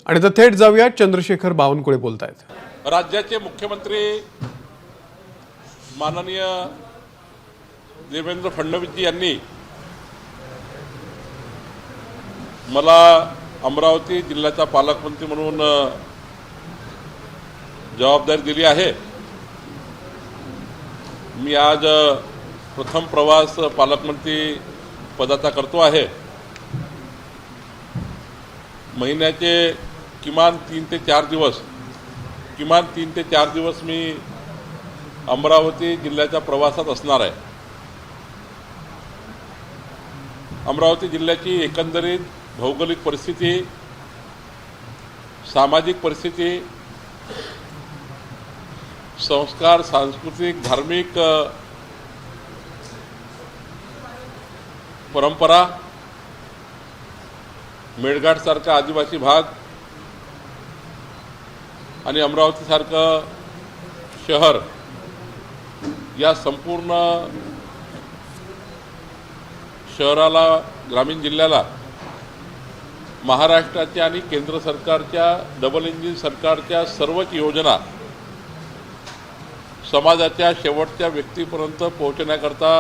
आणि तर थेट जाऊया, चंद्रशेखर बावनकुळे बोलतायत। राज्याचे मुख्यमंत्री माननीय देवेंद्र फडणवीसजी यांनी मला अमरावती जिल्ह्याचा पालकमंत्री म्हणून जबाबदारी दिली आहे। मी आज प्रथम प्रवास पालकमंत्री पदाचा करतो आहे। महिन्याचे किमान 3 ते 4 दिवस मी अमरावती जिल्ह्याच्या प्रवासात असणार आहे। अमरावती जिल्ह्याची एकंदरीत भौगोलिक परिस्थिती, सामाजिक परिस्थिती, संस्कार, सांस्कृतिक, धार्मिक परंपरा, मेळघाट सारखा आदिवासी भाग आणि अमरावती सारखं शहर, या संपूर्ण शहराला, ग्रामीण जिल्ह्याला महाराष्ट्राच्या आणि केंद्र सरकारच्या डबल इंजिन सरकारच्या सर्वच योजना समाजाच्या शेवटच्या व्यक्तीपर्यंत पोहोचण्याकरता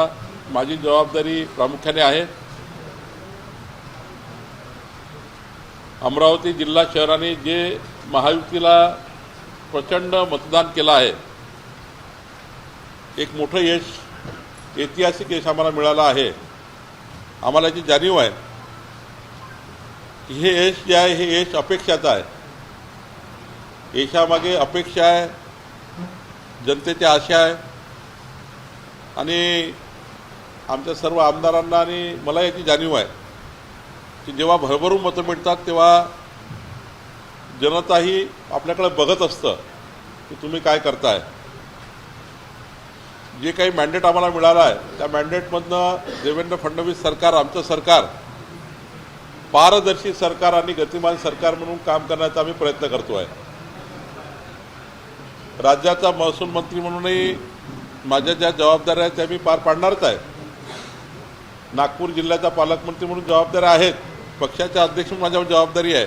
माझी जबाबदारी प्रामुख्याने आहे। अमरावती जिल्हा शहराने जे महायुतीला प्रचंड मतदान केलं आहे, एक मोठं यश, ऐतिहासिक यश आम्हाला मिळालं आहे। आम्हाला याची जाणीव आहे की हे यश जे आहे हे यश अपेक्षाचं आहे। यशामागे अपेक्षा आहे, जनतेच्या आशा आहे आणि आमच्या सर्व आमदारांना आणि मला याची जाणीव आहे की जेव्हा भरभरून मतं मिळतात तेव्हा जनताही आपल्याकडे बघत असतं की तुम्ही काय करताय। जे काही मॅन्डेट आम्हाला मिळालं आहे त्या मॅन्डेटमधनं देवेंद्र फडणवीस सरकार, आमचं सरकार पारदर्शी सरकार आणि गतिमान सरकार म्हणून काम करण्याचा आम्ही प्रयत्न करतो आहे। राज्याचा महसूल मंत्री म्हणूनही माझ्या ज्या जबाबदाऱ्या आहेत त्या मी पार पाडणारच आहे। नागपूर जिल्ह्याचा पालकमंत्री म्हणून जबाबदाऱ्या आहेत, पक्षाचे अध्यक्ष म्हणून माझ्यावर जबाबदारी आहे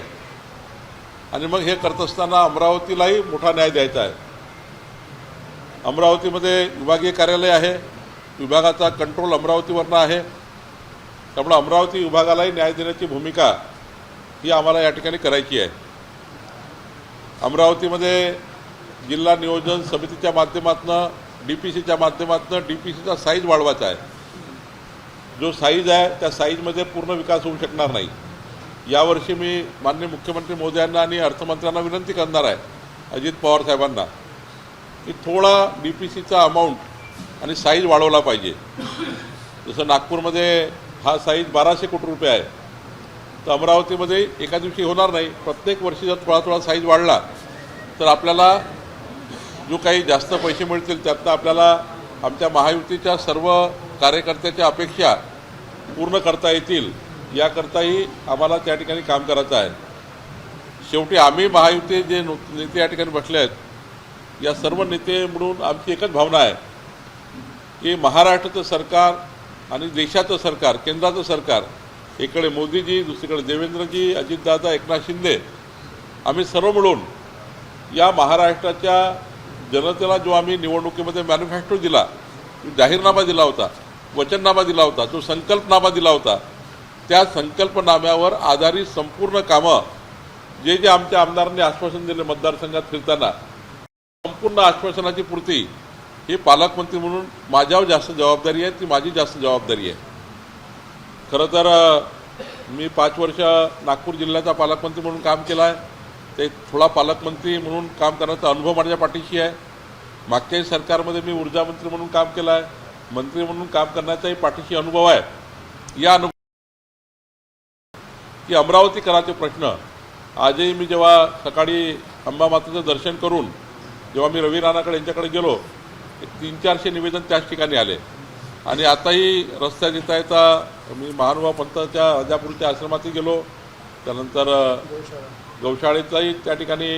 आणि मग हे करत असताना अमरावतीलाही मोठा न्याय द्यायचा आहे। अमरावतीमध्ये विभागीय कार्यालय आहे, विभागाचा कंट्रोल अमरावतीवरनं आहे, त्यामुळे अमरावती विभागालाही न्याय देण्याची भूमिका ही आम्हाला या ठिकाणी करायची आहे। अमरावतीमध्ये जिल्हा नियोजन समितीच्या माध्यमातून, DPCच्या माध्यमातून DPCचा साईज वाढवायचा आहे। जो साईज आहे त्या साईजमध्ये पूर्ण विकास होऊ शकणार नाही। यावर्षी मी माननीय मुख्यमंत्री महोदयांना आणि अर्थमंत्र्यांना विनंती करणार आहे, अजित पवार साहेबांना, की थोडा DPCचा अमाऊंट आणि साईज वाढवला पाहिजे। जसं नागपूरमध्ये हा साईज 1200 कोटी रुपये आहे, तर अमरावतीमध्ये एका दिवशी होणार नाही। प्रत्येक वर्षी जर थोडा साईज वाढला तर आपल्याला जो काही जास्त पैसे मिळतील त्यातनं आपल्याला आमच्या महायुतीच्या सर्व कार्यकर्त्याच्या अपेक्षा पूर्ण करता येतील, याकरताही आम्हाला त्या ठिकाणी काम करायचं आहे। शेवटी आम्ही महायुती जे नेते या ठिकाणी बसले आहेत, या सर्व नेते म्हणून आमची एकच भावना आहे की महाराष्ट्राचं सरकार आणि देशाचं सरकार, केंद्राचं सरकार, एकडे मोदीजी, दुसरीकडे देवेंद्रजी, अजितदादा, एकनाथ शिंदे, आम्ही सर्व मिळून या महाराष्ट्राच्या जनतेला जो आम्ही निवडणुकीमध्ये मॅनिफेस्टो दिला, जाहीरनामा दिला होता, वचननामा दिला होता, जो संकल्पनामा दिला होता, त्या संकल्पनाम्यावर आधारित संपूर्ण कामं जे जे आमच्या आमदारांनी आश्वासन दिले मतदारसंघात फिरताना, संपूर्ण आश्वासनाची पूर्ती ही पालकमंत्री म्हणून माझ्यावर जास्त जबाबदारी आहे, ती माझी जास्त जबाबदारी आहे। खरं तर मी 5 वर्ष नागपूर जिल्ह्याचा पालकमंत्री म्हणून काम केलं आहे, ते थोडा पालकमंत्री म्हणून काम करण्याचा अनुभव माझ्या पाठीशी आहे। मागच्याही सरकारमध्ये मी ऊर्जा मंत्री म्हणून काम केलं आहे, मंत्री म्हणून काम करण्याचाही पाठीशी अनुभव आहे। या अनुभव की अमरावतीकरांचे प्रश्न आजही मी जेव्हा सकाळी अंबामातेचं दर्शन करून जेव्हा मी रवी राणाकडे यांच्याकडे गेलो, 300-400 निवेदन त्याच ठिकाणी आले आणि आताही रस्त्यात येता येता मी महानुभाव पंथाच्या राजापूरच्या आश्रमातही गेलो, त्यानंतर गौशाळेचाही त्या ठिकाणी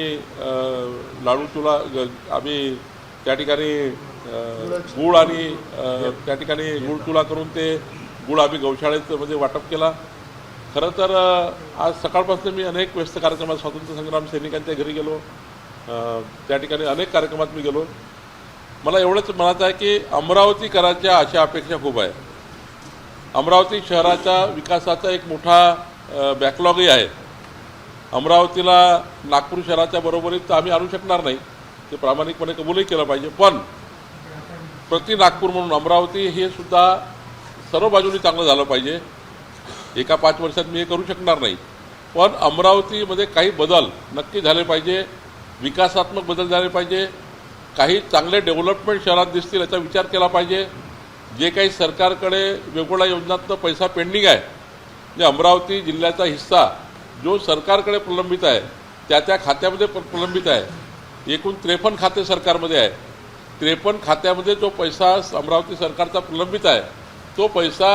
लाडू चुला आम्ही त्या ठिकाणी गुळ आणि त्या ठिकाणी गुळ चुला करून ते गुळ आम्ही गौशाळेमध्ये वाटप केला। खरं तर आज सकाळपासून मी अनेक व्यस्त कार्यक्रमात स्वातंत्र्य संग्राम सैनिकांच्या घरी गेलो, त्या ठिकाणी अनेक कार्यक्रमात मी गेलो. मला एवढंच म्हणायचं आहे की अमरावतीकरांच्या अशा अपेक्षा खूप आहे. अमरावती शहराच्या विकासाचा एक मोठा बॅकलॉगही आहे. अमरावतीला नागपूर शहराच्या बरोबरीत तर आम्ही आणू शकणार नाही, ते प्रामाणिकपणे कबूलही केलं पाहिजे. पण प्रति नागपूर म्हणून अमरावती हे सुद्धा सर्व बाजूनी चांगलं झालं पाहिजे. एका 5 वर्षात मी हे करू शकणार नाही, पण अमरावतीमध्ये काही बदल नक्की झाले पाहिजे, विकासात्मक बदल झाले पाहिजे, काही चांगले डेव्हलपमेंट शहरात दिसतील याचा विचार केला पाहिजे. जे काही सरकारकडे वेगवेगळ्या योजनांतनं पैसा पेंडिंग आहे, जे अमरावती जिल्ह्याचा हिस्सा जो सरकारकडे प्रलंबित आहे त्या खात्यामध्ये प्रलंबित आहे. एकूण 53 खाते सरकारमध्ये आहे. 53 खात्यामध्ये जो पैसा अमरावती सरकारचा प्रलंबित आहे तो पैसा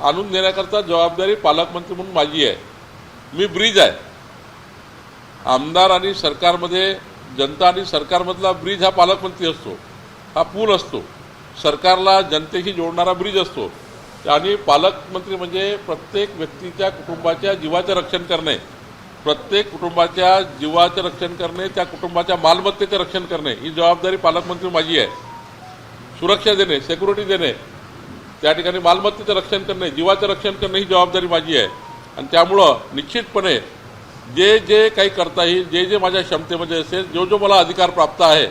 आणून देण्याकरता जबाबदारी पालकमंत्री म्हणून माझी आहे. मी ब्रिज आहे. आमदार आणि सरकारमध्ये, जनता आणि सरकारमधला ब्रिज हा पालकमंत्री असतो, हा पूल असतो, सरकारला जनतेशी जोडणारा ब्रिज असतो. आणि पालकमंत्री म्हणजे प्रत्येक व्यक्तीच्या कुटुंबाच्या जीवाचं रक्षण करणे, प्रत्येक कुटुंबाच्या जीवाचं रक्षण करणे, त्या कुटुंबाच्या मालमत्तेचं रक्षण करणे ही जबाबदारी पालकमंत्री माझी आहे. सुरक्षा देणे, सिक्युरिटी देणे, त्या ठिकाणी मालमत्तेचं रक्षण करणे, जीवाचं रक्षण करणे ही जबाबदारी माझी आहे. आणि त्यामुळं निश्चितपणे जे जे काही करता येईल, जे जे माझ्या क्षमतेमध्ये असेल, जो मला अधिकार प्राप्त आहे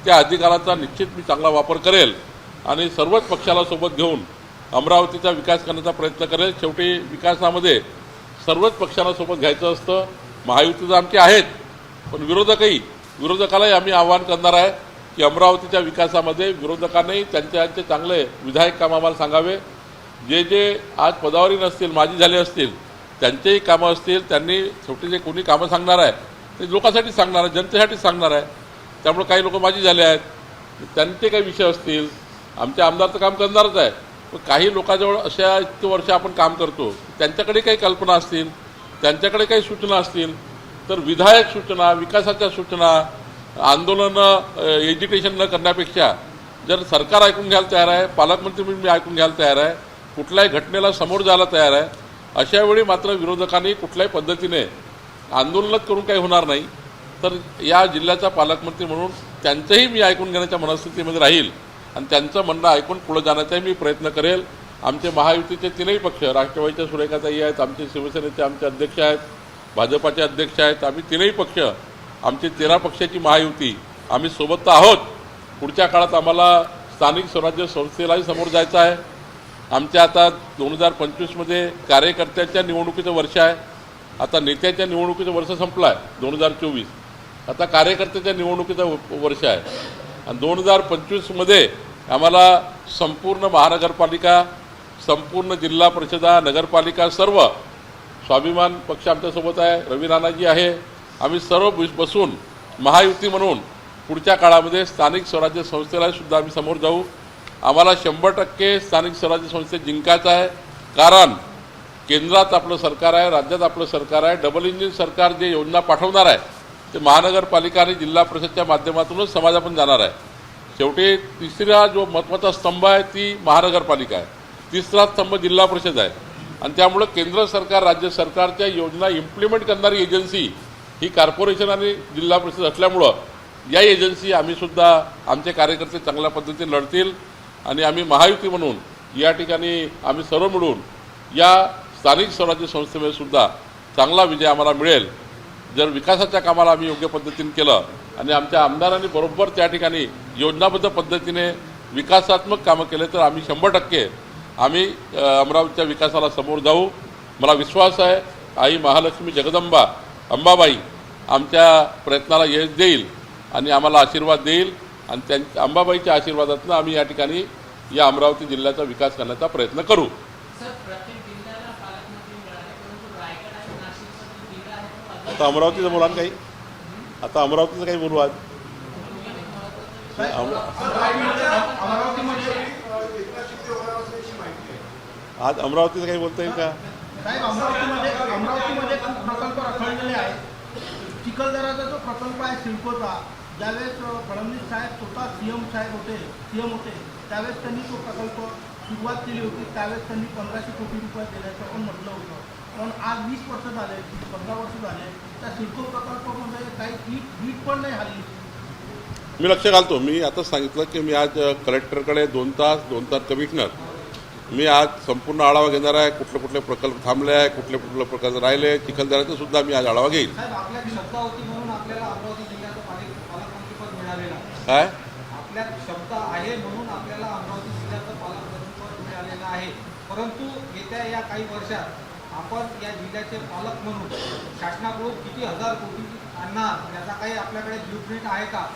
त्या अधिकाराचा निश्चित मी चांगला वापर करेल आणि सर्वच पक्षाला सोबत घेऊन अमरावतीचा विकास करण्याचा प्रयत्न करेल. शेवटी विकासामध्ये सर्वच पक्षांना सोबत घ्यायचं असतं. महायुतीचं आमचे आहेत, पण विरोधकालाही आम्ही आवाहन करणार आहे की अमरावतीच्या विकासामध्ये विरोधकांनाही त्यांचे चांगले विधायक काम आम्हाला सांगावे. जे जे आज पदावरी नसतील, माजी झाले असतील, त्यांचेही कामं असतील, त्यांनी शेवटी जे कोणी कामं सांगणार आहे ते लोकांसाठी सांगणार आहे, जनतेसाठी सांगणार आहे. त्यामुळे काही लोक माजी झाले आहेत, त्यांचे काही विषय असतील, आमच्या आमदार तर काम करणारच आहे, पण काही लोकांजवळ अशा इतके वर्ष आपण काम करतो, त्यांच्याकडे काही कल्पना असतील, त्यांच्याकडे काही सूचना असतील, तर विधायक सूचना, विकासाच्या सूचना, आंदोलनं, एज्युटेशन न करण्यापेक्षा जर सरकार ऐकून घ्यायला तयार आहे, पालकमंत्री म्हणून मी ऐकून घ्यायला तयार आहे, कुठल्याही घटनेला समोर जायला तयार आहे, अशावेळी मात्र विरोधकांनी कुठल्याही पद्धतीने आंदोलनच करून काही होणार नाही. तर या जिल्ह्याचा पालकमंत्री म्हणून त्यांचंही मी ऐकून घेण्याच्या मनस्थितीमध्ये राहील आणि त्यांचं म्हणणं ऐकून पुढे जाण्याचाही मी प्रयत्न करेल. आमचे महायुतीचे 3ही पक्ष, राष्ट्रवादीच्या सुरेखाताई आहेत, आमचे शिवसेनेचे आमचे अध्यक्ष आहेत, भाजपाचे अध्यक्ष आहेत, आम्ही 3ही पक्ष, आमची 13 पक्षाची महायुती, आम्ही सोबत तर आहोत. पुढच्या काळात आम्हाला स्थानिक स्वराज्य संस्थेलाही समोर जायचं आहे. आमच्या आता 2025मध्ये कार्यकर्त्यांच्या निवडणुकीचं वर्ष आहे. आता नेत्याच्या निवडणुकीचं वर्ष संपलं आहे 2024. आता कार्यकर्त्याच्या निवडणुकीचं वर्ष आहे आणि 2025मध्ये आम्हाला संपूर्ण महानगरपालिका, संपूर्ण जिल्हा परिषदा, नगरपालिका सर्व स्वाभिमान पक्ष आमच्यासोबत आहे, रवी नानाजी आहे, आम्ही सर्व बसून महायुती म्हणून पुढच्या काळामध्ये स्थानिक स्वराज्य संस्थेला सुद्धा आम्ही समोर जाऊ. आम्हाला 100% स्थानिक स्वराज्य संस्थेत जिंकायचं आहे. कारण केंद्रात आपलं सरकार आहे, राज्यात आपलं सरकार आहे. डबल इंजिन सरकार जे योजना पाठवणार आहे ते महानगरपालिका आणि जिल्हा परिषदच्या माध्यमातूनच समाजापर्यंत जाणार आहे. शेवटी तिसरा जो महत्त्वाचा स्तंभ आहे ती महानगरपालिका आहे, तिसरा स्तंभ जिल्हा परिषद आहे. आणि त्यामुळे केंद्र सरकार, राज्य सरकारच्या योजना इम्प्लिमेंट करणारी एजन्सी ही कॉर्पोरेशन आणि जिल्हा परिषद असल्यामुळं या एजन्सी आम्हीसुद्धा, आमचे कार्यकर्ते चांगल्या पद्धतीने लढतील आणि आम्ही महायुती म्हणून या ठिकाणी आम्ही सर्व मिळून या स्थानिक स्वराज्य संस्थेमध्ये सुद्धा चांगला विजय आम्हाला मिळेल. जर विकासाच्या कामाला आम्ही योग्य पद्धतीने केलं आणि आमच्या आमदारांनी बरोबर त्या ठिकाणी योजनाबद्ध पद्धतीने विकासात्मक कामं केले तर आम्ही 100% आम्ही अमरावतीच्या विकासाला समोर जाऊ. मला विश्वास आहे आई महालक्ष्मी जगदंबा अंबाबाई आमच्या प्रयत्नाला यश देईल आणि आम्हाला आशीर्वाद देईल आणि त्यांच्या अंबाबाईच्या आशीर्वादातून आम्ही या ठिकाणी या अमरावती जिल्ह्याचा विकास करण्याचा प्रयत्न करू. आता अमरावतीचं बोला काही, आता अमरावतीचं काही बोलू. आज अमरावतीचं काही बोलता येईल का? अमरावतीमध्ये खूप प्रकल्प रखडलेले आहेत. चिखलदराचा जो प्रकल्प आहे सिडकोचा, ज्यावेळेस फडणवीस साहेब स्वतः सीएम होते त्यावेळेस त्यांनी तो प्रकल्प सुरुवात केली होती त्यावेळेस त्यांनी 1500 कोटी रुपये देण्याचं पण म्हटलं होतं. पण आज 20 वर्ष झाले, 15 वर्ष झाले, त्या सिडको प्रकल्पामध्ये काही नीट पण नाही हल्ली. मी लक्ष घालतो. मी आता सांगितलं की मी आज कलेक्टरकडे 2 तास कमिशनर मी आज संपूर्ण आढावा घेणार आहे. कुठले प्रकल्प थांबले आहे, कुठले प्रकल्प राहिले, चिखलदऱ्याचा सुद्धा मी आज आढावा घेईन. साहेब, आपल्यात क्षमता होती म्हणून आपल्याला अमरावती जिल्ह्याचं पालकमंत्रीपद मिळालेलं आहे. काय आपल्यात क्षमता आहे म्हणून आपल्याला अमरावती जिल्ह्याचं पालकमंत्रीपद मिळालेलं आहे. परंतु येत्या या काही वर्षात आपण या जिल्ह्याचे पालक म्हणून शासनाकडून किती हजार कोटी आणणार याचा काही आपल्याकडे ब्ल्यूप्रिंट आहे का?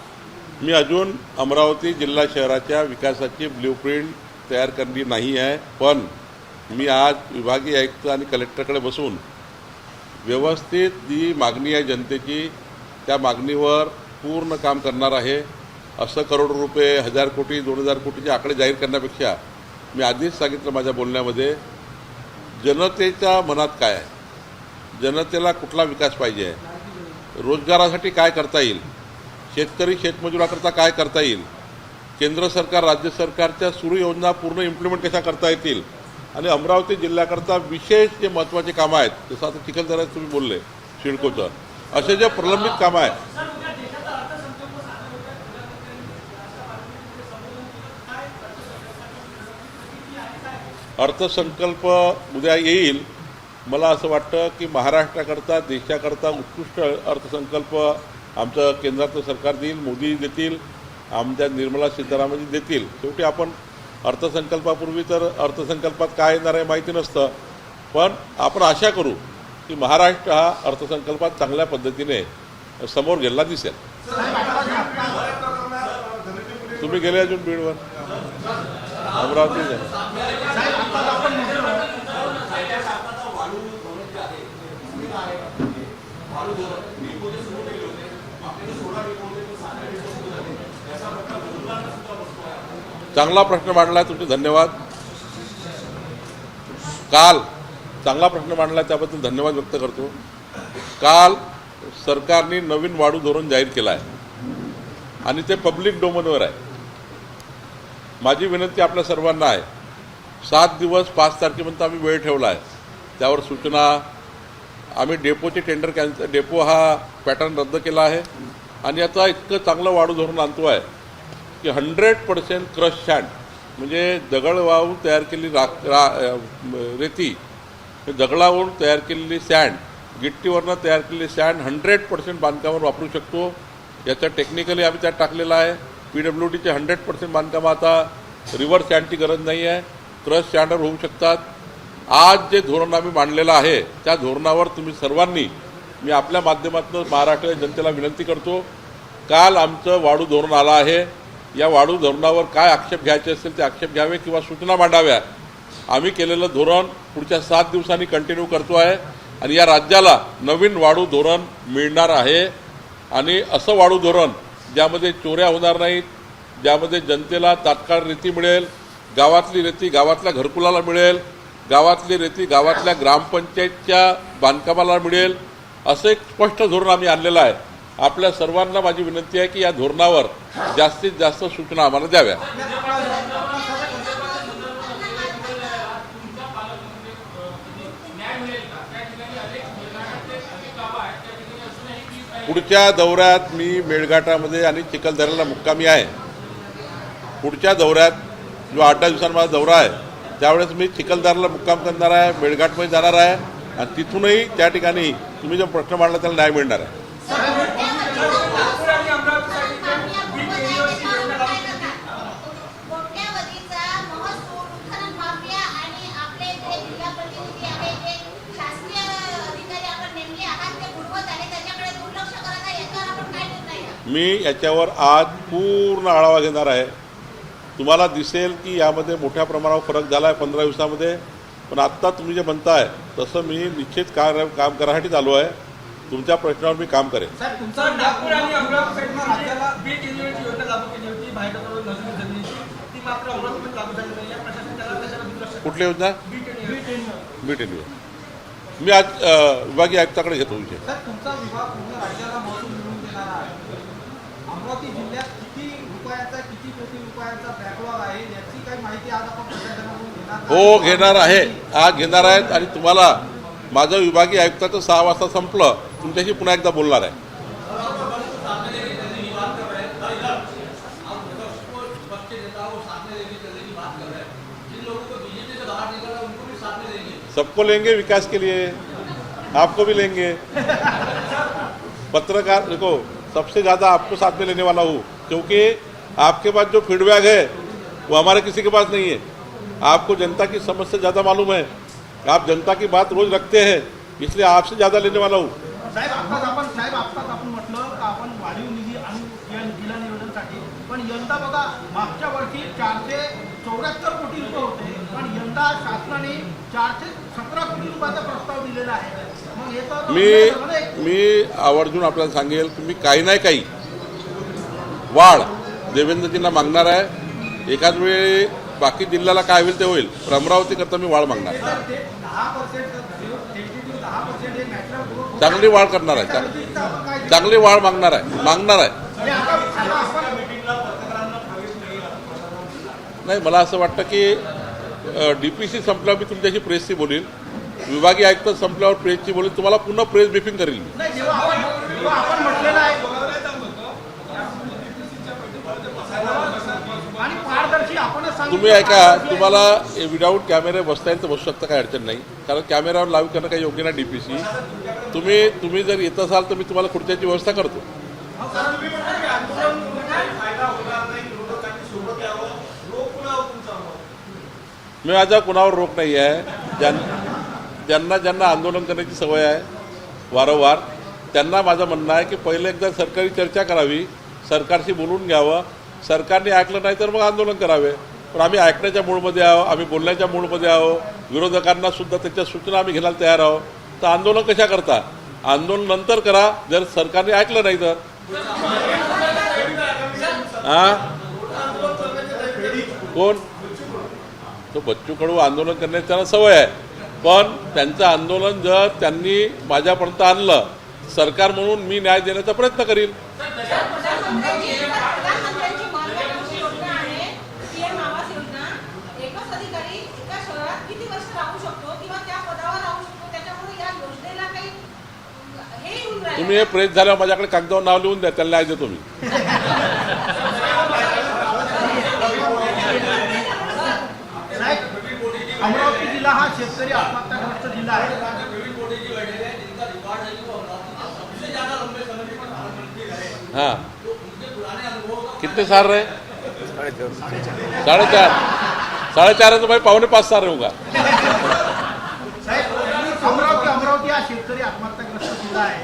मी अजून अमरावती जिल्हा शहराच्या विकासाची ब्ल्यूप्रिंट तयार करली नाही आहे. पण मी आज विभागीय आयुक्त आणि कलेक्टरकडे बसून व्यवस्थित जी मागणी आहे जनतेची त्या मागणीवर पूर्ण काम करणार आहे. असं करोड रुपये, 1000 कोटी, 2000 कोटीचे आकडे जाहीर करण्यापेक्षा मी आधीच सांगितलं माझ्या बोलण्यामध्ये, जनतेच्या मनात काय आहे, जनतेला कुठला विकास पाहिजे आहे, रोजगारासाठी काय करता येईल, शेतकरी शेतमजुराकरता काय करता येईल, केंद्र सरकार राज्य सरकारच्या सुरू योजना पूर्ण इम्प्लिमेंट कशा करता येतील, आणि अमरावती जिल्ह्याकरता विशेष जे महत्त्वाचे कामं आहेत, जसं आता चिखलदऱ्यात तुम्ही बोलले सिडकोचं, असे जे प्रलंबित कामं आहेत. अर्थसंकल्प उद्या येईल. मला असं वाटतं की महाराष्ट्राकरता, देशाकरता उत्कृष्ट अर्थसंकल्प आमचं केंद्राचं सरकार देईल, मोदी देतील, आमच्या निर्मला सीतारामन देतील. शेवटी आपण अर्थसंकल्पापूर्वी तर अर्थसंकल्पात काय येणार आहे माहिती नसतं. पण आपण आशा करू की महाराष्ट्र हा अर्थसंकल्पात चांगल्या पद्धतीने समोर गेला दिसेल. तुम्ही गेले अजून बीडवर, अमरावती चांगला प्रश्न मांडला, तुमचे धन्यवाद. काल चांगला प्रश्न मांडला त्याबद्दल धन्यवाद व्यक्त करतो. काल सरकारने नवीन वाढू धोरण जाहीर केलं आहे आणि ते पब्लिक डोमेनवर आहे. माझी विनंती आपल्या सर्वांना आहे, 7 दिवस 5 तारखेपर्यंत आम्ही वेळ ठेवला आहे. त्यावर सूचना, आम्ही डेपोचे टेंडर डेपो हा पॅटर्न रद्द केला आहे आणि आता इतकं चांगलं वाढू धोरण आणतो आहे की 100% क्रश सँड, म्हणजे दगड वाहून तयार केलेली रेती, दगडावरून तयार केलेली सँड, गिट्टीवरनं तयार केलेली सँड 100% बांधकामावर वापरू शकतो. याचं टेक्निकली आम्ही त्यात टाकलेलं आहे. PWDचे 100% बांधकामं आता रिव्हर्स सँडची गरज नाही आहे, क्रश सँडवर होऊ शकतात. आज जे धोरण आम्ही मांडलेलं आहे त्या धोरणावर तुम्ही सर्वांनी, मी आपल्या माध्यमातून महाराष्ट्राच्या जनतेला विनंती करतो, काल आमचं वाढू धोरण आलं आहे. या वाढू धोरणावर काय आक्षेप घ्यायचे असतील ते आक्षेप घ्यावे किंवा सूचना मांडाव्या. आम्ही केलेलं धोरण पुढच्या 7 दिवसांनी कंटिन्यू करतो आहे आणि या राज्याला नवीन वाढू धोरण मिळणार आहे. आणि असं वाढू धोरण ज्यामध्ये चोऱ्या होणार नाहीत, ज्यामध्ये जनतेला तात्काळ रेती मिळेल, गावातली रेती गावातल्या घरकुलाला मिळेल, गावातली रेती गावातल्या ग्रामपंचायतच्या बांधकामाला मिळेल, असं एक स्पष्ट धोरण आम्ही आणलेलं आहे. आपल्या सर्वांना माझी विनंती आहे की या धोरणावर जास्तीत जास्त सूचना आम्हाला द्याव्या. पुढच्या दौऱ्यात मी मेळघाटामध्ये आणि चिखलदऱ्याला मुक्कामी आहे. पुढच्या दौऱ्यात जो 8-10 दिवसांचा दौरा आहे त्यावेळेस मी चिखलदऱ्याला मुक्काम करणार आहे, मेळघाटमध्ये जाणार आहे आणि तिथूनही त्या ठिकाणी तुम्ही जो प्रश्न मांडला त्याला न्याय मिळणार आहे. मी याच्यावर आज पूर्ण आढावा घेणार आहे. तुम्हाला दिसेल की यामध्ये मोठ्या प्रमाणावर फरक झाला आहे 15 दिवसामध्ये. पण आत्ता तुम्ही जे म्हणताय तसं मी निश्चित काम करायसाठी चालू आहे. तुमच्या प्रश्नावर मी काम करेन. नागपूर आणि अमरावती साईडला राज्याला बीट युनिट योजना लागू केली होती, बाहेर जमिनीची, ती मात्र अमरावतीमध्ये लागू झाली नाही. या प्रशासन त्याला कशाला दुर्लक्ष? कुठली योजना? Bit unit. मी आज विभागीय आयुक्ताकडे घेतो विषय. तुमचा विभाग पूर्ण राज्याला महसूल मिळवून देणारा आहे. अमरावती जिल्ह्यात किती रुपयाचा, किती कोटी रुपयांचा बॅकलॉग आहे याची काही माहिती आज आपण प्रशासनाकडून घेणार हो, घेणार आहे, आज घेणार आहेत. आणि तुम्हाला माझं विभागीय आयुक्ताचं 6 वाजता संपलं, तुमच्याशी पुन्हा एकदा बोलणार आहे. सबको लेंगे विकास के लिए, आपको भी लेंगे. पत्रकार देखो, सबसे ज़्यादा आपको साथ में लेने वाला हूँ, क्योंकि आपके पास जो फीडबैक है वो हमारे किसी के पास नहीं है. आपको जनता की समस्या ज़्यादा मालूम है, आप जनता की बात रोज रखते हैं, इसलिए आपसे ज़्यादा लेने वाला हूँ. साहेब आत्ताच आपण म्हटलं का आपण वाढीव निधी आणू या जिल्हा नियोजनासाठी, पण यंदा बघा मागच्या वर्षी 474 कोटी रुपये होते, पण यंदा शासनाने 417 कोटी रुपयाचा प्रस्ताव दिलेला आहे. मग हे तर मी आवर्जून आपल्याला सांगेल की मी काही नाही काही वाढ देवेंद्रजींना मागणार आहे. एकाच वेळी बाकी जिल्ह्याला काय होईल ते होईल, पण अमरावती करता मी वाढ मागणार आहे. 10% चांगली वाढ करणार आहे, चांगली वाढ मागणार आहे. नाही, मला असं वाटतं की DPC संपल्यावर मी तुमच्याशी प्रेसशी बोलील, विभागीय आयुक्त संपल्यावर प्रेसची बोलील, तुम्हाला पुन्हा प्रेस ब्रीफिंग करील मी. आपण म्हटलेलं आहे आणि पारदर्शी आपणच सांगितलं. तुम्ही ऐका, तुम्हाला विदाऊट कॅमेरे बसता येईल तर बसू शकता, काही अडचण नाही, कारण कॅमेऱ्यावर लाईव्ह करणं काही योग्य नाही. DPC तुम्ही जर येत असाल तर मी तुम्हाला खुर्च्याची व्यवस्था करतो. मी माझा कुणावर रोख नाही आहे. ज्यांना आंदोलन करण्याची सवय आहे वारंवार, त्यांना माझं म्हणणं आहे की पहिले एकदा सरकारी चर्चा करावी, सरकारशी बोलून घ्यावं. सरकारने ऐकलं नाही तर मग आंदोलन करावे. पण आम्ही ऐकण्याच्या मूडमध्ये आहो, आम्ही बोलण्याच्या मूडमध्ये आहो. विरोधकांना सुद्धा त्याच्या सूचना आम्ही घ्यायला तयार आहोत. तर आंदोलन कशा करता, आंदोलन नंतर करा जर सरकारने ऐकलं नाही तर. कोण तो बच्चू कडू आंदोलन करण्याची त्यांना सवय आहे, पण त्यांचं आंदोलन जर त्यांनी माझ्यापर्यंत आणलं, सरकार म्हणून मी न्याय देण्याचा प्रयत्न करीन. तुम्ही हे प्रेस झाल्यावर माझ्याकडे कागदावर नाव लिहून द्या, त्याला न्याय देतो मी. अमरावती जिल्हा हा शेतकरी आत्महत्याग्रस्त जिल्हा आहे. हाँ, कितने साल रहे? 4.5 है तो भाई 4.5 साल रहूंगा. अमरावती हा शेतकरी आत्महत्याग्रस्त जिल्हा आहे,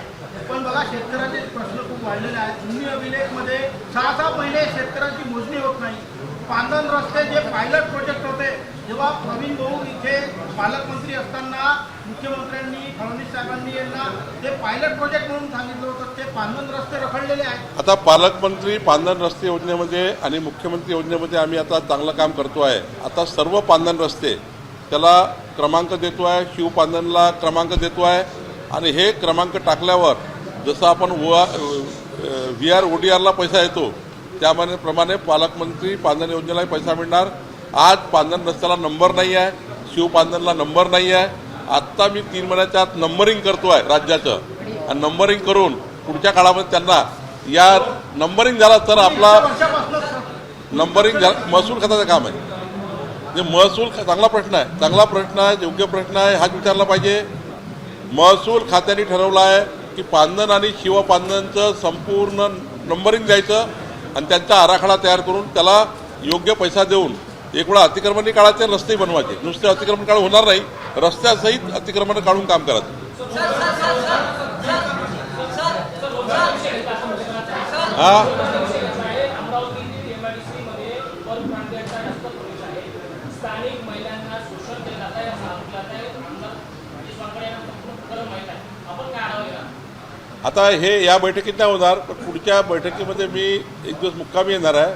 पण बघा शेतकऱ्याचे प्रश्न खूप वाढलेले आहेत. भूमी अभिलेखमध्ये 6 महिने शेतकऱ्यांची मोजणी होत नाही. पांदन रस्ते जे पायलट प्रोजेक्ट होते, जेव्हा प्रवीण भाऊ इथे पालकमंत्री असताना मुख्यमंत्र्यांनी फडणवीस साहेबांनी यांना ते पायलट प्रोजेक्ट म्हणून सांगितलं होतं, ते पांदन रस्ते रखडलेले आहेत. आता पालकमंत्री पांदन रस्ते योजनेमध्ये आणि मुख्यमंत्री योजनेमध्ये आम्ही आता चांगलं काम करतो आहे. आता सर्व पांदन रस्ते त्याला क्रमांक देतो आहे, शिवपांदनला क्रमांक देतो आहे. आणि हे क्रमांक टाकल्यावर जसं आपण VR ODRला पैसा येतो, त्याप्रमाणे पालकमंत्री पांदन योजनेलाही पैसा मिळणार. आज पांदन रस्त्याला नंबर नाही आहे, शिवपांदनला नंबर नाही आहे. आत्ता मी 3 महिन्याच्या आत नंबरिंग करतो आहे राज्याचं, आणि नंबरिंग करून पुढच्या काळामध्ये त्यांना या नंबरिंग झाला तर आपला नंबरिंग महसूल खात्याचं काम आहे. जे महसूल चांगला प्रश्न आहे, योग्य प्रश्न आहे, हाच विचारला पाहिजे. महसूल खात्याने ठरवलं आहे की पांदन आणि शिवपांदनचं संपूर्ण नंबरिंग द्यायचं आणि त्यांचा आराखडा तयार करून त्याला योग्य पैसा देऊन एक वेळा अतिक्रमणी काढायचे, रस्ते बनवायचे. नुसते अतिक्रमण काढून होणार नाही, रस्त्यासहित अतिक्रमण काढून काम करायचं. आता हे या बैठकीत नाही होणार, पण पुढच्या बैठकीमध्ये मी एक दिवस मुक्कामी येणार आहे.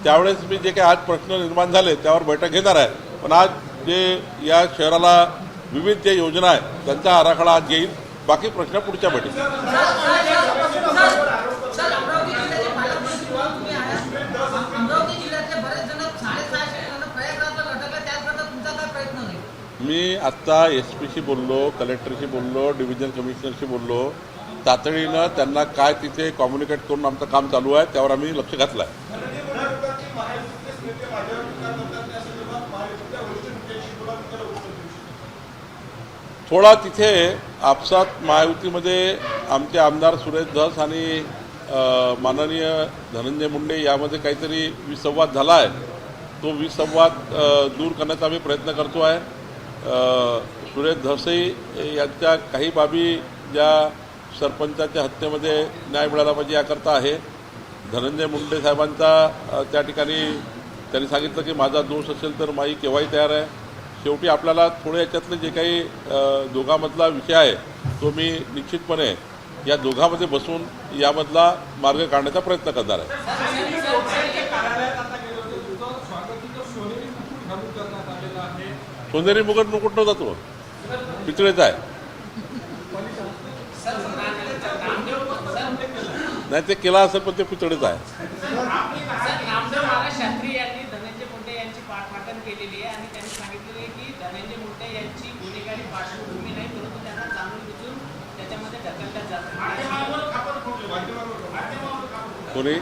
त्यावेळेस मी जे काही आज प्रश्न निर्माण झाले त्यावर बैठक घेणार आहे. पण आज जे या शहराला विविध जे योजना आहेत त्यांचा आराखडा आज घेईल. बाकी प्रश्न पुढच्या बैठकीत. आत्ता SP शी बोललो, कलेक्टरशी बोललो, डिव्हिजन कमिशनरशी बोललो. तातडीनं त्यांना काय तिथे कम्युनिकेट करून आमचं काम चालू आहे त्यावर आम्ही लक्ष घातलं आहे. थोडा तिथे आपसात महायुतीमध्ये आमचे आमदार सुरेश धस आणि माननीय धनंजय मुंडे यामध्ये काहीतरी विसंवाद झाला आहे. तो विसंवाद दूर करण्याचा आम्ही प्रयत्न करतो आहे. सुरेश धसही यांच्या काही बाबी ज्या सरपंचाच्या हत्येमध्ये न्याय मिळाला पाहिजे याकरता आहे. धनंजय मुंडे साहेबांचा त्या ठिकाणी त्यांनी सांगितलं की माझा दोष असेल तर माई केव्हाही तयार आहे. शेवटी आपल्याला थोडे याच्यातले जे काही दोघांमधला विषय आहे तो मी निश्चितपणे या दोघांमध्ये बसून यामधला मार्ग काढण्याचा प्रयत्न करणार आहे. सोनेरी मुकुट नव्हता तो पितळेचा आहे. नाही ते केला असेल पण ते पितळेचं आहे. नामदेव महाराज शास्त्री यांनी धनंजय मुंडे यांची पाठराखण केलेली आहे आणि त्यांनी सांगितलेले की धनंजय मुंडे यांची गुन्हेगारी पार्श्वभूमी नाही परंतु त्यांना जाणून बुजून त्याच्यामध्ये ढकलण्यात जात कोणी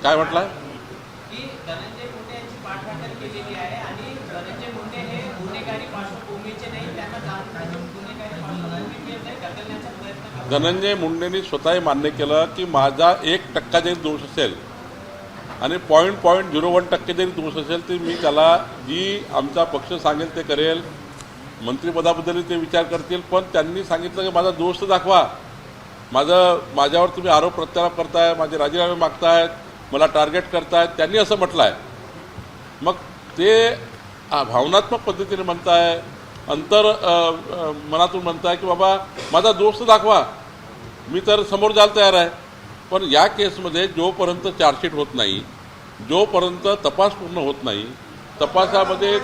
काय म्हटलं की धनंजय मुंडे यांची पाठराखण केलेली आहे आणि धनंजय मुंडे हे गुन्हेगारी पार्श्वभूमीचे नाही त्यांना जाणून गुन्हेगारी पार्श्वभूमी ढकलण्याचा प्रयत्न करतात. धनंजय मुंडेंनी स्वतःही मान्य केलं की माझा 1% जरी दोष असेल आणि 0.01% जरी दोष असेल तर मी त्याला जी आमचा पक्ष सांगेल ते करेल. मंत्रिपदाबद्दल ते विचार करतील पण त्यांनी सांगितलं की माझा दोष तर दाखवा. माझ्यावर तुम्ही आरोप प्रत्यारोप करताय, माझे राजीनामे मागतायत, मला टार्गेट करतायत. त्यांनी असं म्हटलं आहे. मग ते भावनात्मक पद्धतीने म्हणताय, मनातून म्हणताय की बाबा माझा दोष तर दाखवा, मी तर समोर जायला तयार आहे. पण या केसमध्ये जोपर्यंत चार्जशीट होत नाही, जोपर्यंत तपास पूर्ण होत नाही, तपासामध्ये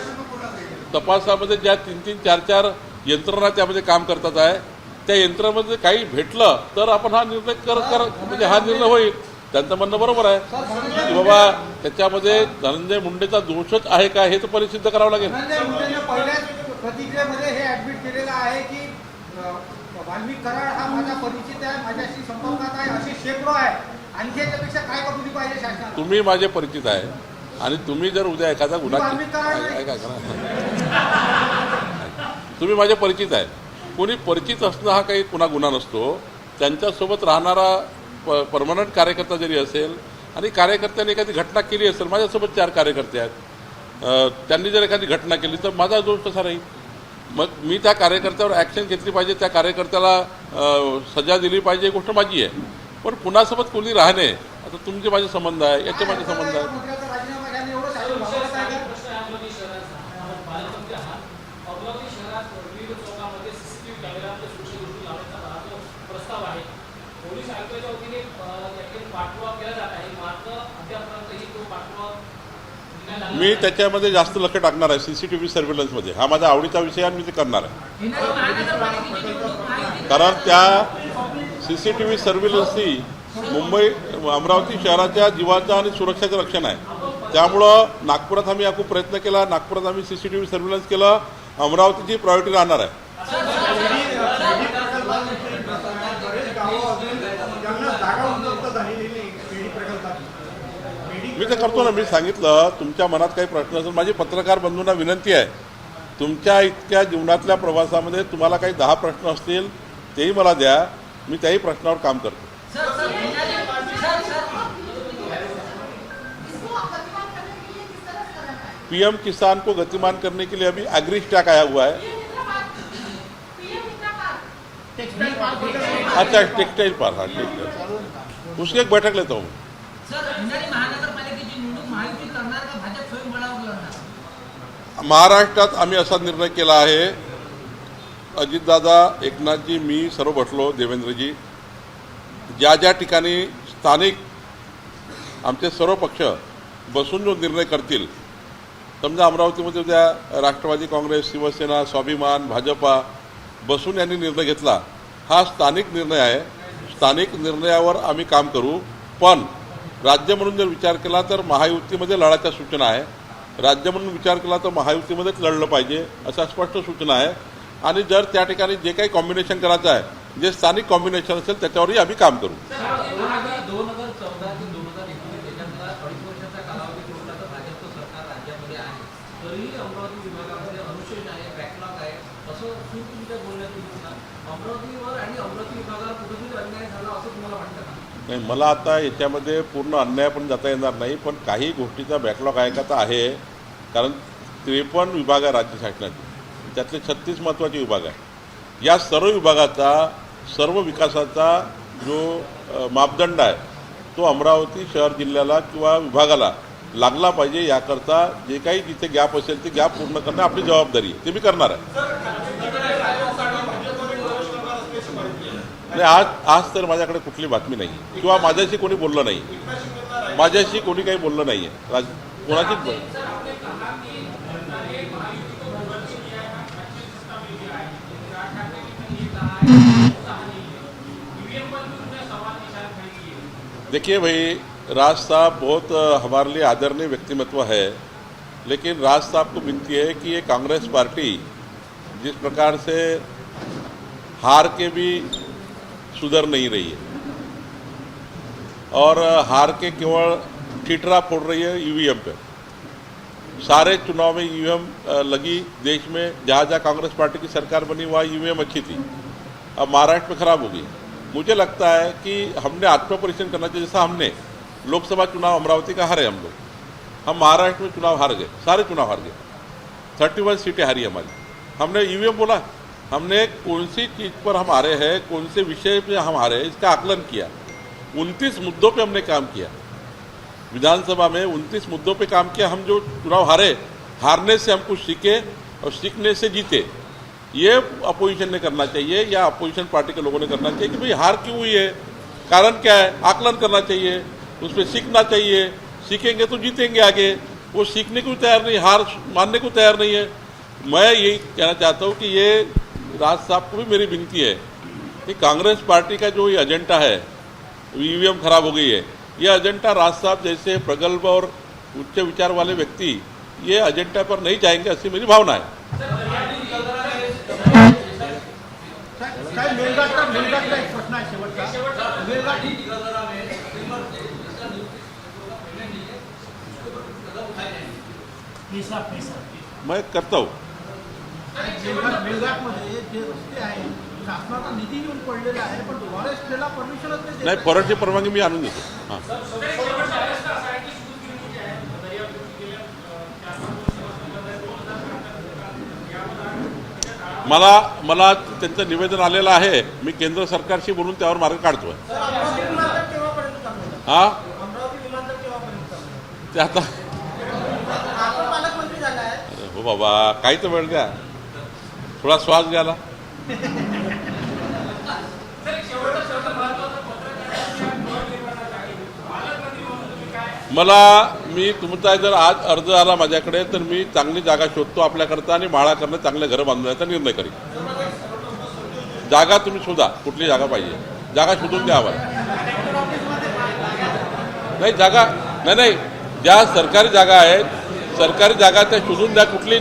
ज्या 3-3, 4-4 यंत्रणा त्यामध्ये काम करतात आहे त्या यंत्रणामध्ये काही भेटलं तर आपण हा निर्णय म्हणजे हा निर्णय होईल. त्यांचं म्हणणं बरोबर आहे की बाबा त्याच्यामध्ये धनंजय मुंडेचा दोषच आहे का हे तर परिसिद्ध करावं लागेल. धनंजय मुंडेंनी पहिल्याच प्रतिक्रियेमध्ये हे ऍडमिट केलेलं आहे की वाल्मिक कराड हा माझा परिचित आहे, माझ्याशी संपर्कात आहे, असे शेकडो आहे. आणखी याच्यापेक्षा काय कबुली पाहिजे शासनाला? तुम्ही माझे परिचित आहे आणि तुम्ही जर उद्या एखादा गुन्हा तुम्ही माझे परिचित आहे. कोणी परिचित असणं हा काही गुन्हा नसतो. त्यांच्यासोबत राहणारा परमनंट कार्यकर्ता जरी असेल आणि कार्यकर्त्यांनी एखादी घटना केली असेल, माझ्यासोबत 4 कार्यकर्ते आहेत, त्यांनी जर एखादी घटना केली तर माझा दोष कसा राहील? मग मी त्या कार्यकर्त्यावर ॲक्शन घेतली पाहिजे, त्या कार्यकर्त्याला सजा दिली पाहिजे, ही गोष्ट माझी आहे. पण कुणासोबत कोणी राहणे, आता तुमचे माझे संबंध आहे, याचे माझे संबंध आहे. मी त्याच्यामध्ये जास्त लक्ष टाकणार आहे. CCTV सर्व्हिलन्समध्ये हा माझा आवडीचा विषय आणि मी ते करणार आहे. कारण त्या CCTV सर्व्हिलन्सची मुंबई अमरावती शहराच्या जीवाचं आणि सुरक्षेचं रक्षण आहे. त्यामुळं नागपुरात आम्ही खूप प्रयत्न केला. नागपुरात आम्ही CCTV सर्व्हिलन्स केलं. अमरावतीची प्रायोरिटी राहणार आहे. मी तर करतो ना. मी सांगितलं तुमच्या मनात काही प्रश्न असेल, माझी पत्रकार बंधूंना विनंती आहे, तुमच्या इतक्या जीवनातल्या प्रवासामध्ये तुम्हाला काही 10 प्रश्न असतील तेही मला द्या, मी त्याही प्रश्नावर काम करतो. PM किसान को गतिमान करने के लिए अभी एग्री स्टैक आया हुआ है. अच्छा, टेक्सटाइल पार्क, हाँ टेक्सटाइल, उसकी एक बैठक लेता हूँ. महाराष्ट्रात आम्ही असा निर्णय केला आहे, अजितदादा, एकनाथजी, मी सर्व बसलो, देवेंद्रजी, ज्या ठिकाणी स्थानिक आमचे सर्व पक्ष बसून जो निर्णय करतील, समजा अमरावतीमध्ये उद्या राष्ट्रवादी काँग्रेस, शिवसेना, स्वाभिमान, भाजपा बसून यांनी निर्णय घेतला, हा स्थानिक निर्णय आहे. स्थानिक निर्णयावर आम्ही काम करू. पण राज्य म्हणून जर विचार केला तर महायुतीमध्ये लढाच्या सूचना आहे, राज्य म्हणून विचार केला तर महायुतीमध्येच लढलं पाहिजे अशा स्पष्ट सूचना आहे. आणि जर त्या ठिकाणी जे काही कॉम्बिनेशन करायचं आहे, जे स्थानिक कॉम्बिनेशन असेल त्याच्यावरही आम्ही काम करू. 2014 ते 2019 त्याच्यातला 2.5 वर्षाचा कालावधी सोडला तर भाजपचं सरकार राज्यामध्ये आहे, तरीही अमरावती विभागामध्ये अनुशेष आहे, बॅकलॉग आहे, असं सूर तुमच्या बोलण्यात येईल. अमरावतीवर आणि अमरावती विभागाला कुठेतरी अन्याय झाला असं तुम्हाला वाटतं का? नाही, मला आता याच्यामध्ये पूर्ण अन्याय पण जाता येणार नाही, पण काही गोष्टीचा बॅकलॉग आहे का तर आहे. कारण 53 विभाग आहे राज्य शासनाचे, त्यातले 36 महत्त्वाचे विभाग आहे. या सर्व विभागाचा सर्व विकासाचा जो मापदंड आहे तो अमरावती शहर जिल्ह्याला किंवा विभागाला लागला पाहिजे. याकरता जे काही जिथे गॅप असेल ते गॅप पूर्ण करणं आपली जबाबदारी आहे, ते मी करणार आहे. नाही, आज तर माझ्याकडे कुठली बातमी नाही किंवा माझ्याशी कोणी बोललं नाही, माझ्याशी कोणी काही बोललं नाही आहे, कोणाचीच. देखिए भाई, राज साहब बहुत हमारे लिए आदरणीय व्यक्तिमत्व है, लेकिन राज साहब को विनती है कि ये कांग्रेस पार्टी जिस प्रकार से हार के भी सुधर नहीं रही है और हार के केवल ठिठरा फोड़ रही है ईवीएम पे. सारे चुनाव में ईवीएम लगी देश में, जहाँ जहाँ कांग्रेस पार्टी की सरकार बनी वहाँ ईवीएम अच्छी थी, अब महाराष्ट्र में खराब हो गई. मुझे लगता है कि हमने आत्मपरीक्षण करना चाहिए. जैसा हमने लोकसभा चुनाव अमरावती का हारे हम महाराष्ट्र में चुनाव हार गए, सारे चुनाव हार गए, 31 सीटें हारी हमारी. हमने ईवीएम बोला, हमने कौन सी चीज़ पर हम हारे हैं, कौन से विषय पे हम हारे हैं, इसका आकलन किया. 29 मुद्दों पे हमने काम किया, विधानसभा में 29 मुद्दों पे काम किया. हम जो चुनाव हारे, हारने से हम कुछ सीखे और सीखने से जीते. ये अपोजिशन ने करना चाहिए या अपोजिशन पार्टी के लोगों ने करना चाहिए कि भाई हार क्यों हुई है, कारण क्या है, आकलन करना चाहिए, उस पर सीखना चाहिए. सीखेंगे तो जीतेंगे आगे. वो सीखने को तैयार नहीं, हार मानने को तैयार नहीं है. मैं यही कहना चाहता हूँ कि ये राज साहब को भी मेरी विनती है कि कांग्रेस पार्टी का जो ये एजेंडा है, ईवीएम खराब हो गई है, ये एजेंडा राज साहब जैसे प्रगल्भ और उच्च विचार वाले व्यक्ति ये एजेंडा पर नहीं जाएंगे, ऐसी मेरी भावना है. मेलघाटचा एक प्रश्न आहे शेवटचा. मैं करता हूँ. मेलघाटमध्ये जे रस्ते आहेत शासनाचा निधी घेऊन पडलेला आहे, पण फॉरेस्टला परमिशनच नाही, फॉरेस्टची परवानगी मी आणून देतो. हां, मला त्यांचं निवेदन आलेलं आहे. मी केंद्र सरकारशी बोलून त्यावर मार्ग काढतोय. हा, ते आता हो बाबा, काही तर वेळ द्या, थोडा श्वास घ्यायला. मी तुमचा जर आज अर्ज आला माझ्याकडे तर मी चांगली जागा शोधतो आपल्याकरता आणि माळा करणं, चांगले घर बांधण्याचा निर्णय करीन. जागा तुम्ही शोधा, कुठली जागा पाहिजे, जागा शोधून द्या आम्हाला. नाही जागा नाही, ज्या सरकारी जागा आहेत, सरकारी जागा त्या शोधून द्या. कुठली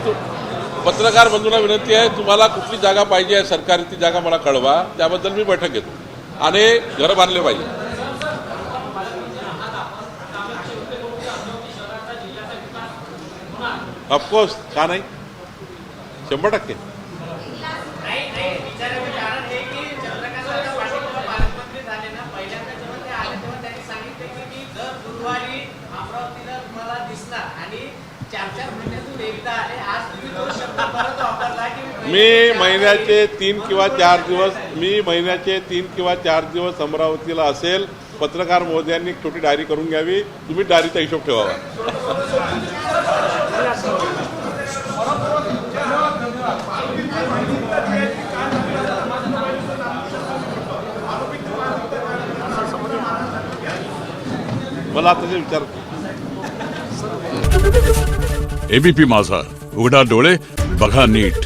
पत्रकार बंधूंना विनंती आहे, तुम्हाला कुठली जागा पाहिजे आहे सरकारी, ती जागा मला कळवा, त्याबद्दल मी बैठक घेतो. आणि घर बांधले पाहिजे. ऑफकोर्स, का नाही, 100%. मी महिन्याचे 3 किंवा 4 दिवस अमरावतीला असेल. पत्रकार महोदयांनी एक छोटी डायरी करून घ्यावी, तुम्ही डायरीचा हिशोब ठेवावा. मला आता विचार. एबीपी माझा, उघडा डोळे बघा नीट.